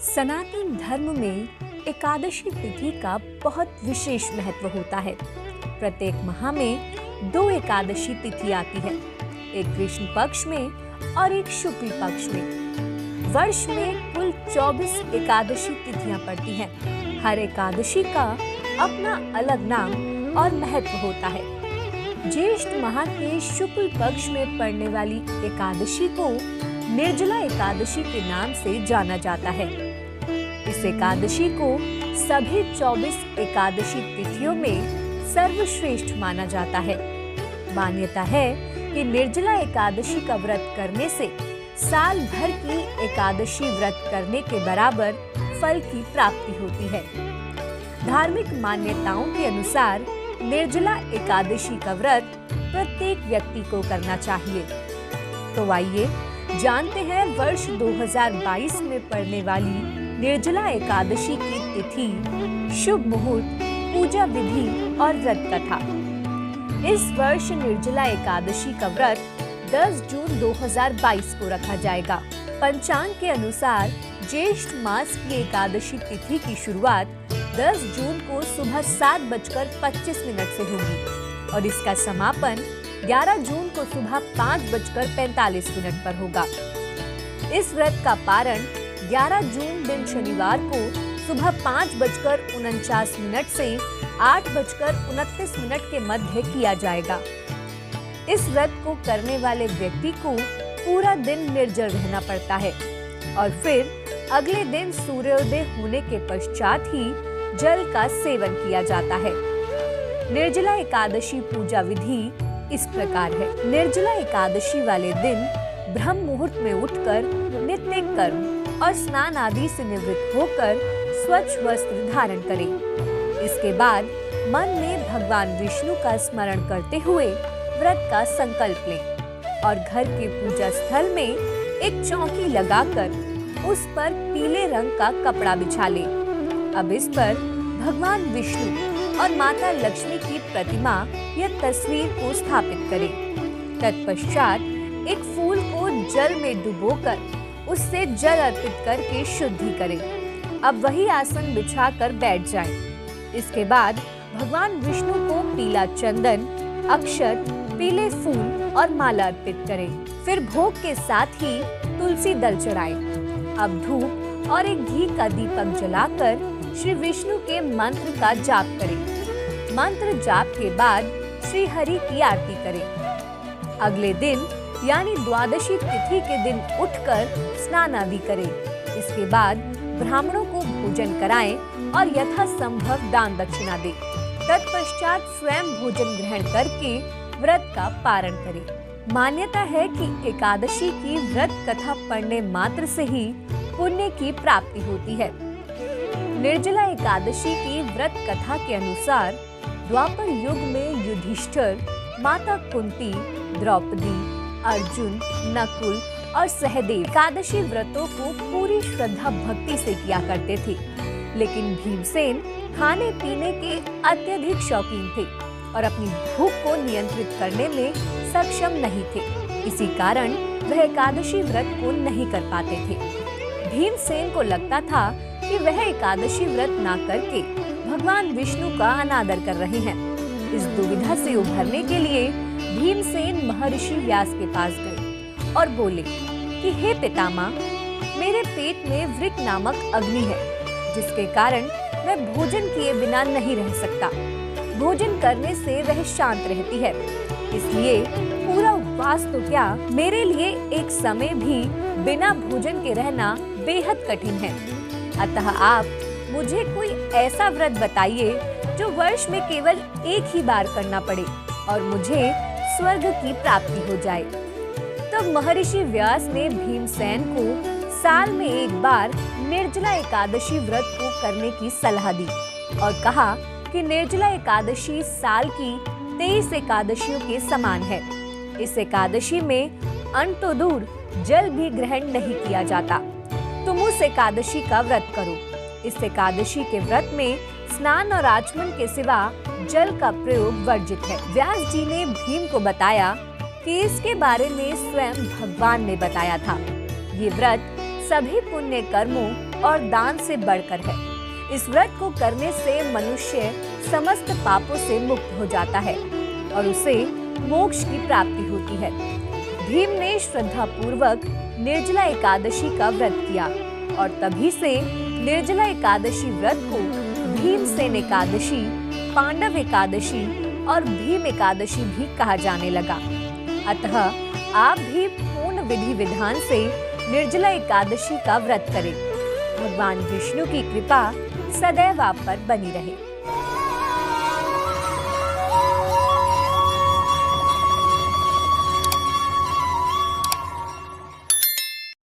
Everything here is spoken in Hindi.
सनातन धर्म में एकादशी तिथि का बहुत विशेष महत्व होता है। प्रत्येक माह में 2 एकादशी तिथि आती है, एक कृष्ण पक्ष में और एक शुक्ल पक्ष में। वर्ष में कुल 24 एकादशी तिथियां पड़ती हैं। हर एकादशी का अपना अलग नाम और महत्व होता है। ज्येष्ठ माह के शुक्ल पक्ष में पड़ने वाली एकादशी को निर्जला एकादशी के नाम से जाना जाता है। इस एकादशी को सभी 24 एकादशी तिथियों में सर्वश्रेष्ठ माना जाता है। मान्यता है कि निर्जला एकादशी का व्रत करने से साल भर की एकादशी व्रत करने के बराबर फल की प्राप्ति होती है। धार्मिक मान्यताओं के अनुसार निर्जला एकादशी का व्रत प्रत्येक व्यक्ति को करना चाहिए। तो आइए जानते हैं वर्ष 2022 में पड़ने वाली निर्जला एकादशी की तिथि, शुभ मुहूर्त, पूजा विधि और व्रत कथा। इस वर्ष निर्जला एकादशी का व्रत 10 जून 2022 को रखा जाएगा। पंचांग के अनुसार ज्येष्ठ मास की एकादशी तिथि की शुरुआत 10 जून को सुबह 7:25 से होगी और इसका समापन 11 जून को सुबह 5:45 पर होगा। इस व्रत का पारण 11 जून दिन शनिवार को सुबह 5:49 से 8:29 के मध्य किया जाएगा। इस व्रत को करने वाले व्यक्ति को पूरा दिन निर्जल रहना पड़ता है और फिर अगले दिन सूर्योदय होने के पश्चात ही जल का सेवन किया जाता है। निर्जला एकादशी पूजा विधि इस प्रकार है। निर्जला एकादशी वाले दिन ब्रह्म मुहूर्त में उठकर नित्य कर्म और स्नान आदि से निवृत्त होकर स्वच्छ वस्त्र धारण करें। इसके बाद मन में भगवान विष्णु का स्मरण करते हुए व्रत का संकल्प लें और घर के पूजा स्थल में एक चौकी लगाकर उस पर पीले रंग का कपड़ा बिछा लें। अब इस पर भगवान विष्णु और माता लक्ष्मी की प्रतिमा या तस्वीर को स्थापित करें। तत्पश्चात एक फूल को जल में डुबोकर उससे जल अर्पित करके शुद्धि करें। अब वही आसन बिछाकर बैठ जाएं। इसके बाद भगवान विष्णु को पीला चंदन, अक्षत, पीले फूल और माला अर्पित करें। फिर भोग के साथ ही तुलसी दल चढ़ाएं। अब धूप और एक घी का दीपक जलाकर श्री विष्णु के मंत्र का जाप करें। मंत्र जाप के बाद श्री हरि की आरती करें। अगले दिन यानी द्वादशी तिथि के दिन उठकर स्नान आदि करें। इसके बाद ब्राह्मणों को भोजन कराएं और यथासंभव दान दक्षिणा दें। तत्पश्चात स्वयं भोजन ग्रहण करके व्रत का पारण करें। मान्यता है कि एकादशी की व्रत कथा पढ़ने मात्र से ही पुण्य की प्राप्ति होती है। निर्जला एकादशी की व्रत कथा के अनुसार द्वापर युग में युधिष्ठिर, माता कुंती, द्रौपदी, अर्जुन, नकुल और सहदेव एकादशी व्रतों को पूरी श्रद्धा भक्ति से किया करते थे। लेकिन भीमसेन खाने पीने के अत्यधिक शौकीन थे और अपनी भूख को नियंत्रित करने में सक्षम नहीं थे। इसी कारण वह एकादशी व्रत को नहीं कर पाते थे। भीमसेन को लगता था कि वह एकादशी व्रत ना करके भगवान विष्णु का अनादर कर रहे हैं। इस दुविधा से उभरने के लिए भीमसेन महर्षि व्यास के पास गए और बोले कि हे पितामह, मेरे पेट में वृक नामक अग्नि है, जिसके कारण मैं भोजन किए बिना नहीं रह सकता। भोजन करने से वह शांत रहती है, इसलिए पूरा उपवास तो क्या, मेरे लिए एक समय भी बिना भोजन के रहना बेहद कठिन है। अतः आप मुझे कोई ऐसा व्रत बताइए जो वर्ष में केवल एक ही बार करना पड़े और मुझे स्वर्ग की प्राप्ति हो जाए। तब महर्षि व्यास ने भीमसेन को साल में एक बार निर्जला एकादशी व्रत को करने की सलाह दी और कहा कि निर्जला एकादशी साल की 23 एकादशियों के समान है। इस एकादशी में अन्न तो दूर, जल भी ग्रहण नहीं किया जाता। तुम उस एकादशी का व्रत करो। इस एकादशी के व्रत में स्नान और आचमन के सिवा जल का प्रयोग वर्जित है। व्यास जी ने भीम को बताया कि इसके बारे में स्वयं भगवान ने बताया था। ये व्रत सभी पुण्य कर्मों और दान से बढ़कर है। इस व्रत को करने से मनुष्य समस्त पापों से मुक्त हो जाता है और उसे मोक्ष की प्राप्ति होती है। भीम ने श्रद्धा पूर्वक निर्जला एकादशी का व्रत किया और तभी से निर्जला एकादशी व्रत को भीमसेन एकादशी, पांडव एकादशी और भीम एकादशी भी कहा जाने लगा। अतः आप भी पूर्ण विधि विधान से निर्जला एकादशी का व्रत करें। भगवान विष्णु की कृपा सदैव आप पर बनी रहे।